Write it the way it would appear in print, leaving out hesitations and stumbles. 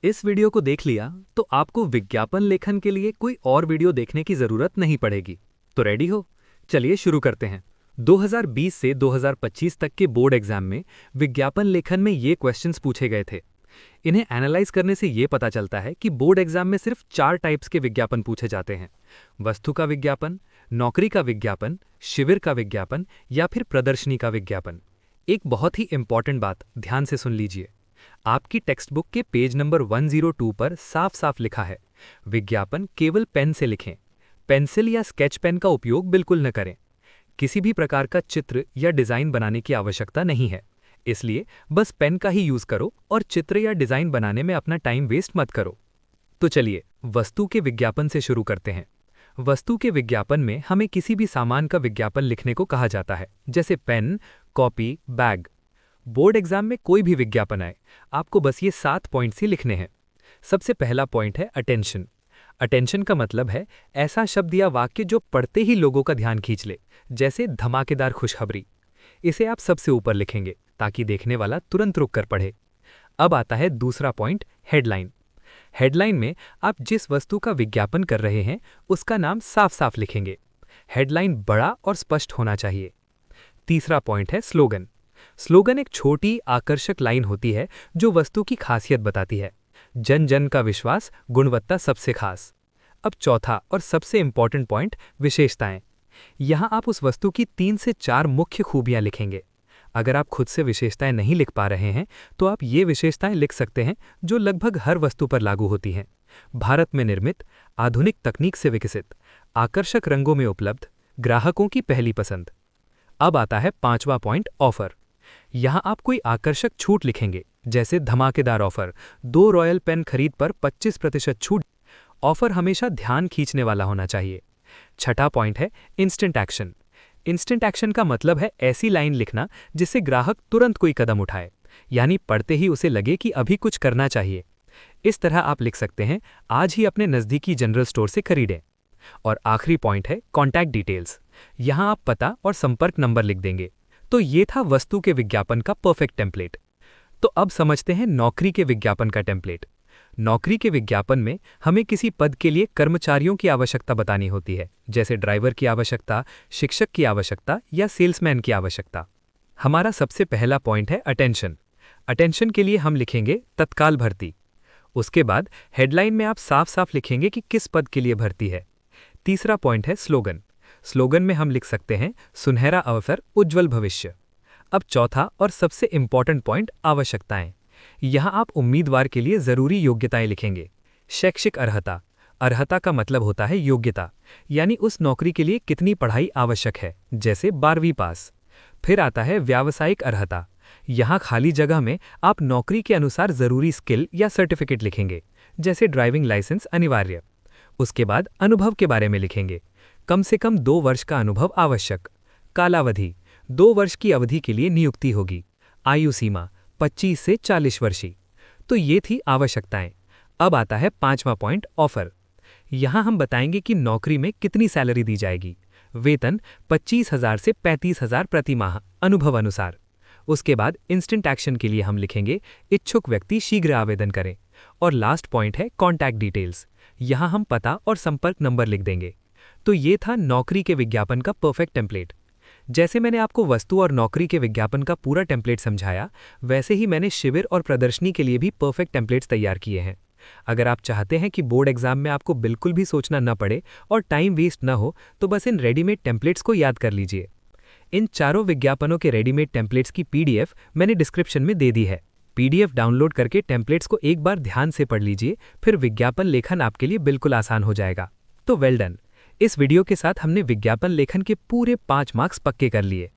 इस वीडियो को देख लिया तो आपको विज्ञापन लेखन के लिए कोई और वीडियो देखने की जरूरत नहीं पड़ेगी। तो रेडी हो? चलिए शुरू करते हैं। 2020 से 2025 तक के बोर्ड एग्जाम में विज्ञापन लेखन में ये क्वेश्चंस पूछे गए थे। इन्हें एनालाइज करने से ये पता चलता है कि बोर्ड एग्जाम में सिर्फ 4 टाइप्स के विज्ञापन पूछे जाते हैं: वस्तु का विज्ञापन, नौकरी का विज्ञापन, शिविर का विज्ञापन या फिर प्रदर्शनी का विज्ञापन। एक बहुत ही इंपॉर्टेंट बात ध्यान से सुन लीजिए। आपकी टेक्स्ट बुक के पेज नंबर 102 पर साफ साफ लिखा है, विज्ञापन केवल पेन से लिखें। पेंसिल या स्केच पेन का उपयोग बिल्कुल न करें। किसी भी प्रकार का चित्र या डिजाइन बनाने की आवश्यकता नहीं है, इसलिए बस पेन का ही यूज करो और चित्र या डिजाइन बनाने में अपना टाइम वेस्ट मत करो। तो चलिए वस्तु के विज्ञापन से शुरू करते हैं। वस्तु के विज्ञापन में हमें किसी भी सामान का विज्ञापन लिखने को कहा जाता है, जैसे pen, copy, bag. Board exam में कोई भी विज्ञापन आए, आपको बस ये 7 पॉइंट्स ही लिखने हैं। सबसे पहला पॉइंट है अटेंशन। अटेंशन का मतलब है ऐसा शब्द या वाक्य जो पढ़ते ही लोगों का ध्यान खींच ले, जैसे धमाकेदार खुशखबरी। इसे आप सबसे ऊपर लिखेंगे ताकि देखने वाला तुरंत रुक कर पढ़े। अब आता है दूसरा पॉइंट, हेडलाइन। हेडलाइन में आप जिस वस्तु का विज्ञापन कर रहे हैं उसका नाम साफ साफ लिखेंगे। हेडलाइन बड़ा और स्पष्ट होना चाहिए। तीसरा पॉइंट है स्लोगन। स्लोगन एक छोटी आकर्षक लाइन होती है जो वस्तु की खासियत बताती है। जन जन का विश्वास, गुणवत्ता सबसे खास। अब चौथा और सबसे इंपॉर्टेंट पॉइंट, विशेषताएं। यहां आप उस वस्तु की 3 से 4 मुख्य खूबियां लिखेंगे। अगर आप खुद से विशेषताएं नहीं लिख पा रहे हैं तो आप ये विशेषताएं लिख सकते हैं जो लगभग हर वस्तु पर लागू होती हैं। भारत में निर्मित, आधुनिक तकनीक से विकसित, आकर्षक रंगों में उपलब्ध, ग्राहकों की पहली पसंद। अब आता है 5वां पॉइंट, ऑफर। यहां आप कोई आकर्षक छूट लिखेंगे, जैसे धमाकेदार ऑफर, 2 रॉयल पेन खरीद पर 25% छूट। ऑफर हमेशा ध्यान खींचने वाला होना चाहिए। छठा पॉइंट है इंस्टेंट एक्शन। इंस्टेंट एक्शन का मतलब है ऐसी लाइन लिखना जिससे ग्राहक तुरंत कोई कदम उठाए, यानी पढ़ते ही उसे लगे कि अभी कुछ करना चाहिए। इस तरह आप लिख सकते हैं, आज ही अपने नज़दीकी जनरल स्टोर से खरीदें। और आखिरी पॉइंट है कॉन्टैक्ट डिटेल्स। यहां आप पता और संपर्क नंबर लिख देंगे। तो ये था वस्तु के विज्ञापन का परफेक्ट टेम्पलेट। तो अब समझते हैं नौकरी के विज्ञापन का टेम्पलेट। नौकरी के विज्ञापन में हमें किसी पद के लिए कर्मचारियों की आवश्यकता बतानी होती है, जैसे ड्राइवर की आवश्यकता, शिक्षक की आवश्यकता या सेल्समैन की आवश्यकता। हमारा सबसे पहला पॉइंट है अटेंशन। अटेंशन के लिए हम लिखेंगे तत्काल भर्ती। उसके बाद हेडलाइन में आप साफ साफ लिखेंगे कि किस पद के लिए भर्ती है। तीसरा पॉइंट है स्लोगन। स्लोगन में हम लिख सकते हैं सुनहरा अवसर, उज्जवल भविष्य। अब चौथा और सबसे इंपॉर्टेंट पॉइंट, आवश्यकताएं। यहां आप उम्मीदवार के लिए जरूरी योग्यताएं लिखेंगे। शैक्षिक अर्हता। अर्हता का मतलब होता है योग्यता, यानी उस नौकरी के लिए कितनी पढ़ाई आवश्यक है, जैसे 12वीं पास। फिर आता है व्यावसायिक अर्हता। यहां खाली जगह में आप नौकरी के अनुसार जरूरी स्किल या सर्टिफिकेट लिखेंगे, जैसे ड्राइविंग लाइसेंस अनिवार्य। उसके बाद अनुभव के बारे में लिखेंगे, कम से कम 2 वर्ष का अनुभव आवश्यक। कालावधि, 2 वर्ष की अवधि के लिए नियुक्ति होगी। आयु सीमा 25 से 40 वर्षीय। तो ये थी आवश्यकताएं। अब आता है 5वां पॉइंट, ऑफर। यहां हम बताएंगे कि नौकरी में कितनी सैलरी दी जाएगी। वेतन 25,000 से 35,000 प्रति माह, अनुभव अनुसार। उसके बाद इंस्टेंट एक्शन के लिए हम लिखेंगे इच्छुक व्यक्ति शीघ्र आवेदन करें। और लास्ट पॉइंट है कॉन्टैक्ट डिटेल्स। यहां हम पता और संपर्क नंबर लिख देंगे। तो ये था नौकरी के विज्ञापन का परफेक्ट टेम्पलेट। जैसे मैंने आपको वस्तु और नौकरी के विज्ञापन का पूरा टेम्पलेट समझाया, वैसे ही मैंने शिविर और प्रदर्शनी के लिए भी परफेक्ट टेम्पलेट्स तैयार किए हैं। अगर आप चाहते हैं कि बोर्ड एग्जाम में आपको बिल्कुल भी सोचना न पड़े और टाइम वेस्ट न हो, तो बस इन रेडीमेड टेम्पलेट्स को याद कर लीजिए। इन चारों विज्ञापनों के रेडीमेड टेम्पलेट्स की PDF मैंने डिस्क्रिप्शन में दे दी है। PDF डाउनलोड करके टेम्पलेट्स को एक बार ध्यान से पढ़ लीजिए, फिर विज्ञापन लेखन आपके लिए बिल्कुल आसान हो जाएगा। तो वेल डन। इस वीडियो के साथ हमने विज्ञापन लेखन के पूरे 5 मार्क्स पक्के कर लिए।